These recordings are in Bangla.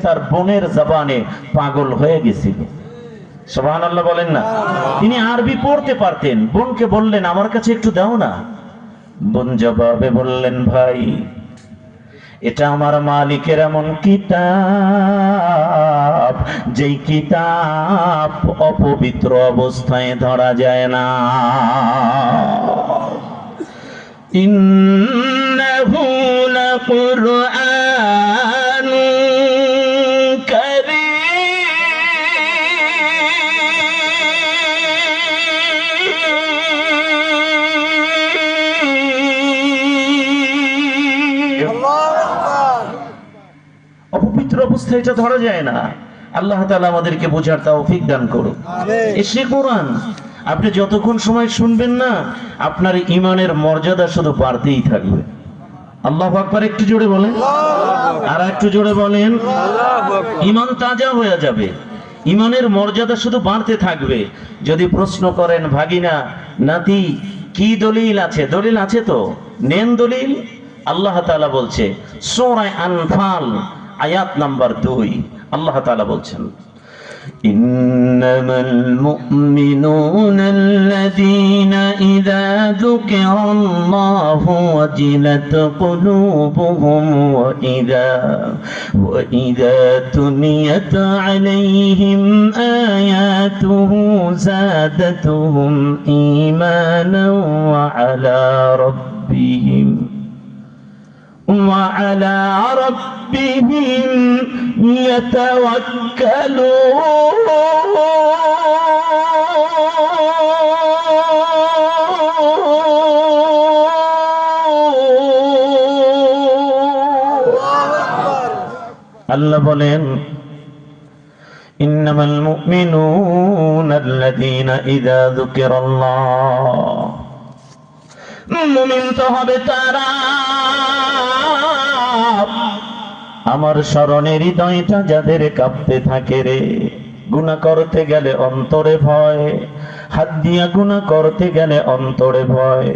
তার বোনের জবানে পাগল হয়ে গেছিল। সুবহানাল্লাহ বলেন না। তিনি আরবি পড়তে পারতেন। বোনকে বললেন, আমার কাছে একটু দাও না। বোন জবাবে বললেন, ভাই এটা আমার মালিকের এমন কিতাব, যেই কিতাব অপবিত্র অবস্থায় ধরা যায় না। ইন্নাহু লাকুরআনুন কারীম। অপবিত্র অবস্থায় এটা ধরা যায় না। আল্লাহ তাআলা আমাদেরকে বোঝার তৌফিক দান করুন। এসে কোরআন আপনি যতক্ষণ সময় শুনবেন না, আপনার ঈমানের মর্যাদা শুধু বাড়তেই থাকবে। আল্লাহু আকবার। একটু জোরে বলেন, আর একটু জোরে বলেন। ঈমান তাজা হয়ে যাবে, ঈমানের মর্যাদা শুধু বাড়তে থাকবে। যদি প্রশ্ন করেন, ভাগিনা নাতি কি দলিল আছে, দলিল আছে তো নেন দলিল। আল্লাহ তাআলা বলছে সূরা আনফাল আয়াত নাম্বার 2, আল্লাহ তাআলা বলছেন, ইন্নামাল মুমিনুনা আল্লাযীনা ইযা যুকিরাল্লাহু ওয়াজিলাত কুলুবুহুম ওয়া ইযা তুলিয়াত আলাইহিম আয়াতুহু যাদাতুহুম ঈমানান ওয়া আলা রাব্বিহিম আল্লাহ বলেন, ইন্নামাল মুমিনুনা আল্লাযীনা ইযা যুকিরাল্লাহ, মুমিন তো হবে তারা আমার স্মরণের হৃদয়টা যাদের কাঁপতে থাকে রে। গুনাহ করতে গেলে অন্তরে ভয়, হাত দিয়া গুনাহ করতে গেলে অন্তরে ভয়,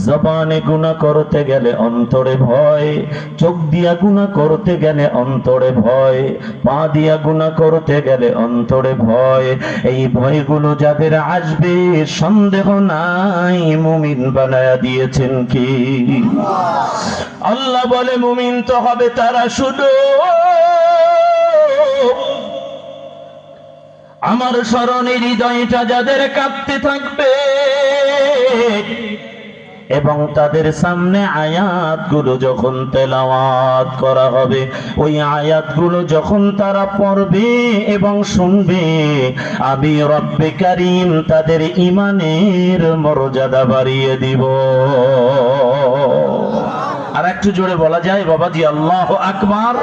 জবানে গুনাহ করতে গেলে অন্তরে ভয়, চোখ দিয়া গুনাহ করতে গেলে অন্তরে ভয়, পা দিয়া গুনাহ করতে গেলে অন্তরে ভয়। এই ভয়গুলো যাদের আসবে, সন্দেহ নাই মুমিন বানায়া দিয়েছেন কি আল্লাহ। বলে মুমিন তো হবে তারা শুধু আমার স্মরণের হৃদয়টা যাদের কাঁপতে থাকবে এবং তাদের সামনে আয়াতগুলো যখন তেলাওয়াত করা হবে, ওই আয়াতগুলো যখন তারা পড়বে এবং শুনবে, আমি রব্বে কারীম তাদের ঈমানের মর্যাদা বাড়িয়ে দিব। আর একটু জোরে বলা যায় বাবাজি, আল্লাহু আকবার।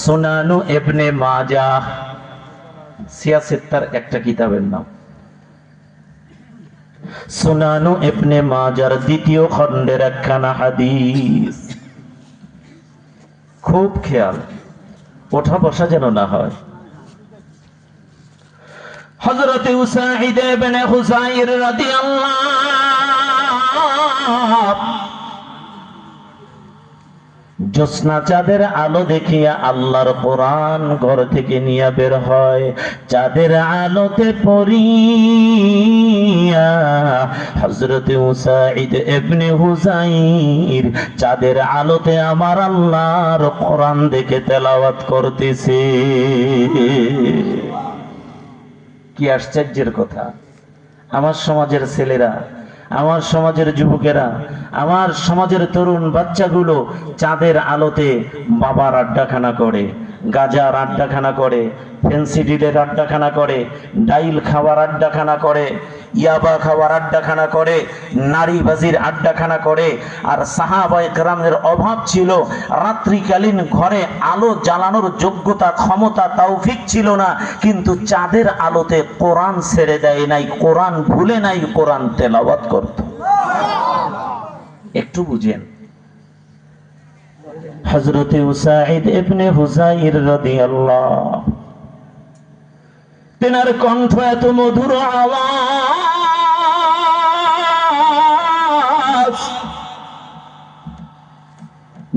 সুনানু ইবনে মাজাহ 76 একটা কিতাবের নাম। সুনানু ইবনে মাজার 2য় খণ্ডের একখানা হাদিস। খুব খেয়াল, ওঠা বসা যেন না হয়। হযরত উসাইদ ইবনে হুযাইর রাদিয়াল্লাহু জ্যোৎস্না চাঁদের আলো দেখিয়া আল্লাহর কোরআন ঘর থেকে নিয়ে বের হয়। চাঁদের আলোতে পড়িয়া হযরত উসাইদ ইবনে হুযাইর চাঁদের আলোতে আমার আল্লাহর কোরআন দেখে তেলাওয়াত করতেছে। কি আশ্চর্যের কথা! আমার সমাজের ছেলেরা, আমার সমাজের যুবকেরা, আমার সমাজের তরুণ বাচ্চাগুলো চাঁদের আলোতে বাবার আড্ডাখানা করে, গাজার আড্ডাখানা করে, ফেন্সিডিলের আড্ডাখানা করে, ডাইল খাওয়ার আড্ডাখানা করে, ইয়াবা খাওয়ার আড্ডাখানা করে, নারীবাজির আড্ডাখানা করে। আর সাহাবায়ে কেরামের অভাব ছিল, রাত্রিকালীন ঘরে আলো জ্বালানোর যোগ্যতা, ক্ষমতা, তৌফিক ছিল না, কিন্তু চাঁদের আলোতে কোরআন ছেড়ে দেয় নাই, কোরআন ভুলে নাই, কোরআন তেলাওয়াত করত। একটু বুঝেন। হযরত উসাইদ ইবনে হুযাইর রাদিয়াল্লাহু, তেনার কণ্ঠ এত মধুর আওয়াজ,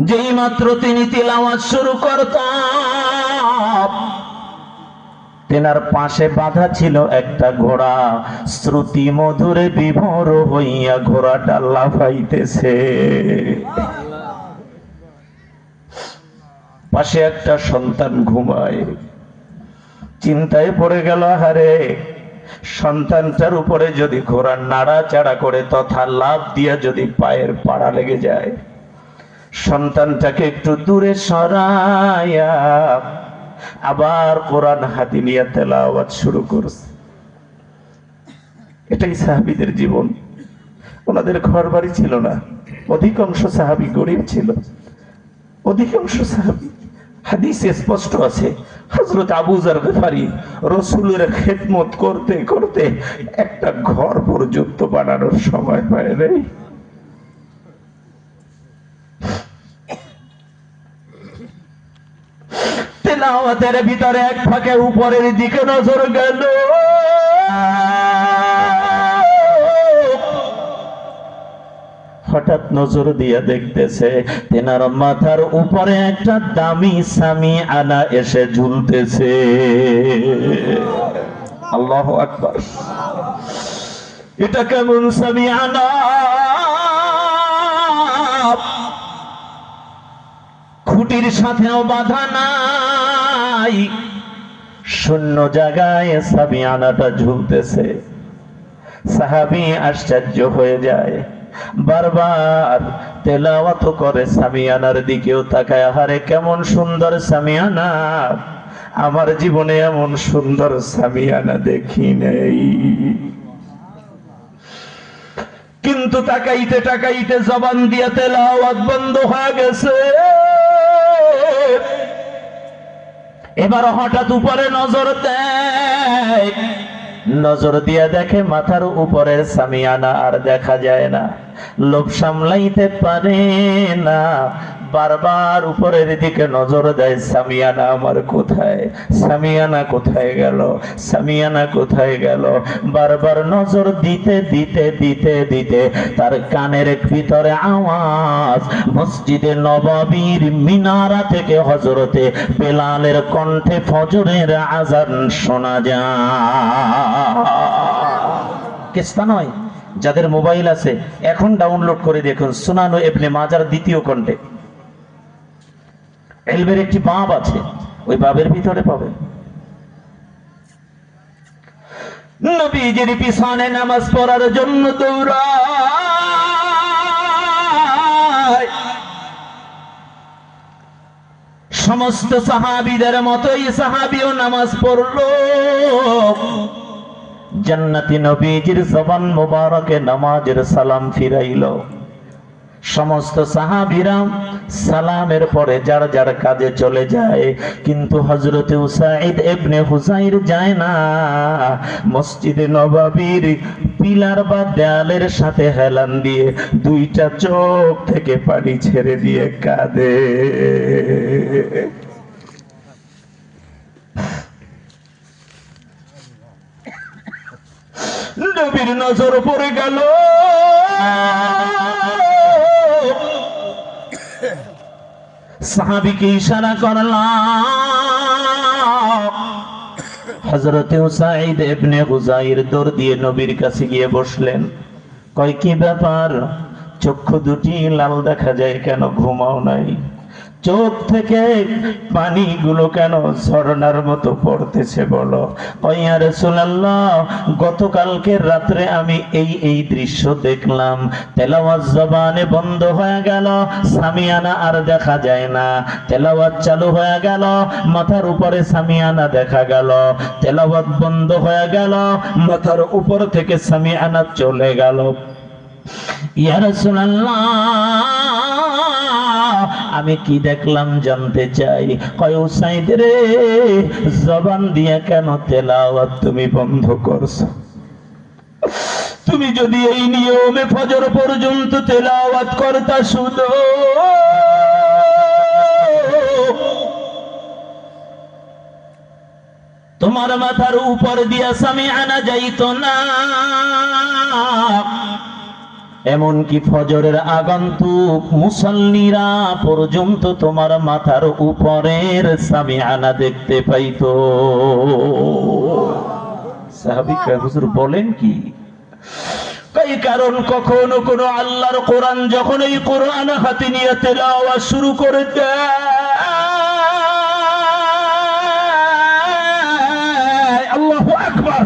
যেই মাত্র তিনি তিলাওয়াত শুরু করতেন তেনার পাশে বাঁধা ছিল একটা ঘোড়া, শ্রুতি মধুরে বিভোর হইয়া ঘোড়াটা লাফাইতেছে। পাশে একটা সন্তান ঘুমায়, চিন্তায় পড়ে গেল, হারে সন্তানটার উপরে যদি ঘোড়া নাড়াচাড়া করে তথা লাফ দিয়া যদি পায়ের পাড়া লেগে যায়, সন্তানটাকে একটু দূরে সরাইয়া আবার কোরআন হাতে নিয়ে তেলাওয়াত শুরু করছে। এটাই সাহাবীদের জীবন। ওনাদের ঘর বাড়ি ছিল না, অধিকাংশ সাহাবী গরিব ছিল, অধিকাংশ সাহাবী। হাদিসে স্পষ্ট আছে, হযরত আবু যর গফারি রাসূলের খেদমত করতে করতে একটা ঘর পর্যন্ত বানানোর সময় পায় নাই। তেলাওয়াতের ভিতরে এক ফাঁকে উপরের দিকে নজর গেল, হঠাৎ নজর দিয়া দেখতেছে তেনার মাথার উপরে একটা দামি সামিআনা এসে ঝুলতেছে। আল্লাহু আকবার। এটা কেমন সামিআনা? খুঁটির সাথেও বাঁধা নাই, শূন্য জায়গায় সামিআনাটা ঝুলতেছে। সাহাবী আশ্চর্য হয়ে যায়, বারবার তেলাওয়াত করে, সামিয়ানার দিকেও তাকায়, আহারে কেমন সুন্দর সামিয়ানা, আমার জীবনে এমন সুন্দর সামিয়ানা দেখি নেই। কিন্তু তাকাইতে তাকাইতে জবান দিয়ে তেলাওয়াত বন্ধ হয়ে গেছে। এবার হঠাৎ উপরে নজর দেয়, নজর দিয়া দেখে মাথার উপরের সামিয়ানা আর দেখা যায় না। লোভ সামলাইতে পারে না, বারবার উপরের দিকে নজর দেয়, সামিয়ানা আমার কোথায়, সামিয়ানা কোথায় গেল, সামিয়ানা কোথায় গেল। বারবার নজর দিতে দিতে দিতে দিতে তার কানের ভিতরে আওয়াজ, মসজিদে নববীর মিনারা থেকে হযরতে বেলালের কণ্ঠে ফজরের আযান শোনা যায়। কিস্তা নয়, যাদের মোবাইল আছে এখন ডাউনলোড করে দেখুন, সুনান ইবনে মাজার দ্বিতীয় খণ্ডে ইলমের একটি বাব আছে, ওই বাবের ভিতরে পাবেন। নবীজির পিছনে নামাজ পড়ার জন্য দৌড়ায়। সমস্ত সাহাবীদের মতোই সাহাবীও নামাজ পড়লো। জান্নাতি নবীজির জবান মোবারকে নামাজের সালাম ফিরাইল। সমস্ত সাহাবীরা সালামের পরে যার যার কাজে চলে যায়, কিন্তু হযরতে উসাইদ ইবনে হুযাইর যায় না। মসজিদে নববীর পিলার বা দেয়ালের সাথে হেলান দিয়ে দুইটা চোখ থেকে পানি ছেড়ে দিয়ে কাঁদে। নবীর নজর পড়ে গেল, সাহাবীকে ইশারা করলাম। হযরতে উসাইদ ইবনে হুযাইর দৌড় দিয়ে নবীর কাছে গিয়ে বসলেন। কয়, কি ব্যাপার, চক্ষু দুটি লাল দেখা যায় কেন, ঘুমাও নাই? চোখ থেকে পানিগুলো কেন ঝর্ণার মতো পড়তেছে বলো? কয়, ইয়া রাসূলুল্লাহ, গতকালকে রাত্রে আমি এই দৃশ্য দেখলাম। তেলাওয়াত জবানে বন্ধ হয়ে গেল, সামিয়ানা আর দেখা যায় না। তেলাওয়াত চালু হয়ে গেল, মাথার উপরে সামিয়ানা দেখা গেল। তেলাওয়াত বন্ধ হয়ে গেল, মাথার উপর থেকে সামিয়ানা চলে গেল। ইয়া রাসূলুল্লাহ, আমি কি দেখলাম জানতে চাই। কয়, উসাইদ রে, জবান দিয়ে কেন তেলাওয়াত তুমি বন্ধ করছো? তুমি যদি এই নিয়মে ফজর পর্যন্ত তেলাওয়াত করতা শুধু, তোমার মাথার উপর দিয়া সামিআনা যাইতো না। এমনকি ফজরের আগন্তুক মুসল্লিরা পর্যন্ত তোমার মাথার উপরের সামিআনা দেখতে পাইতো। সাহাবীরা হুজুর বলেন কি? এই কারণ কখনো কোনো আল্লাহর কোরআন যখন এই কোরআন হাতে নিয়ে তেলাওয়াত শুরু করে দেয়, আল্লাহু আকবার।